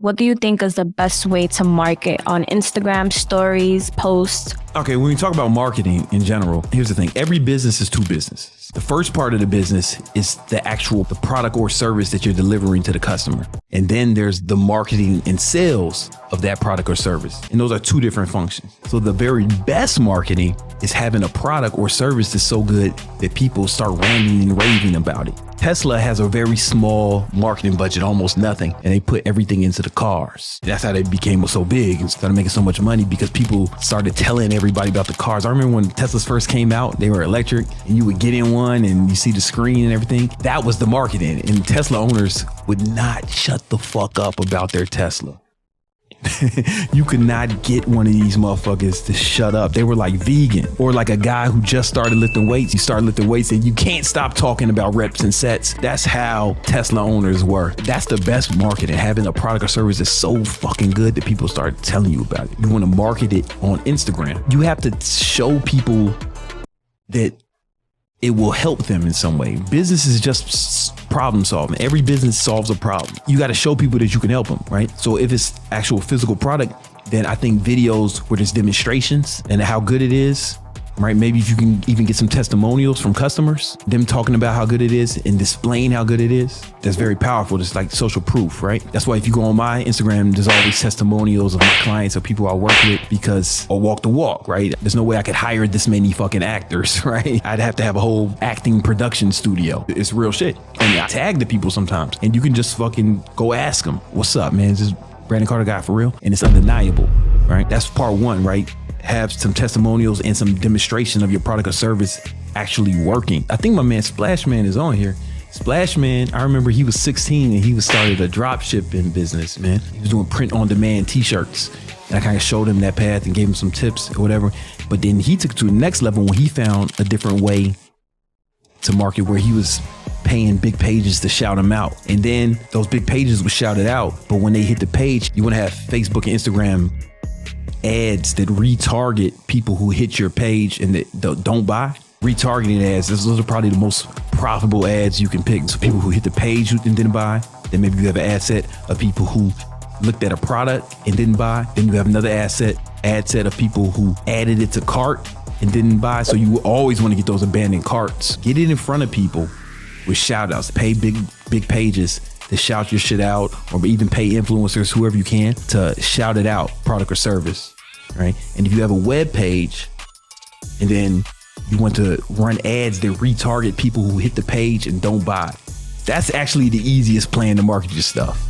What do you think is the best way to market on Instagram, stories, posts? Okay, when we talk about marketing in general, here's the thing. Every business is two businesses. The first part of the business is the product or service that you're delivering to the customer. And then there's the marketing and sales of that product or service. And those are two different functions. So the very best marketing is having a product or service that's so good that people start ranting and raving about it. Tesla has a very small marketing budget, almost nothing, and they put everything into the cars. That's how they became so big and started making so much money, because people started telling everybody about the cars. I remember when Teslas first came out, they were electric, and you would get in one and you see the screen and everything. That was the marketing, and Tesla owners would not shut the fuck up about their Tesla. You could not get one of these motherfuckers to shut up. They were like vegan, or like a guy who just started lifting weights. You start lifting weights and you can't stop talking about reps and sets. That's how Tesla owners were. That's the best marketing, having a product or service that's so fucking good that people start telling you about it. You want to market it on Instagram. You have to show people that it will help them in some way. Business is just problem solving. Every business solves a problem. You got to show people that you can help them, right? So if it's actual physical product, then I think videos where there's demonstrations and how good it is, right? Maybe if you can even get some testimonials from customers, them talking about how good it is and displaying how good it is, that's very powerful. It's like social proof, right? That's why if you go on my Instagram, there's always testimonials of my clients or people I work with, because I'll walk the walk, right? There's no way I could hire this many fucking actors, right? I'd have to have a whole acting production studio. It's real shit. And I tag the people sometimes, and you can just fucking go ask them, what's up, man? Is this Brandon Carter guy for real? And it's undeniable, right? That's part one, right? Have some testimonials and some demonstration of your product or service actually working. I think my man Splash Man is on here. Splash Man, I remember he was 16 and he started a drop shipping business, man. He was doing print on demand t-shirts. And I kind of showed him that path and gave him some tips or whatever. But then he took it to the next level when he found a different way to market, where he was paying big pages to shout them out. And then those big pages were shouted out. But when they hit the page, you want to have Facebook and Instagram ads that retarget people who hit your page and that don't buy. Retargeting ads, those are probably the most profitable ads you can pick. So people who hit the page and didn't buy, then maybe you have an ad set of people who looked at a product and didn't buy. Then you have another ad set of people who added it to cart and didn't buy. So you always want to get those abandoned carts. Get it in front of people with shout outs. Pay big pages to shout your shit out, or even pay influencers, whoever you can, to shout it out, product or service, right? And if you have a web page and then you want to run ads that retarget people who hit the page and don't buy, that's actually the easiest plan to market your stuff.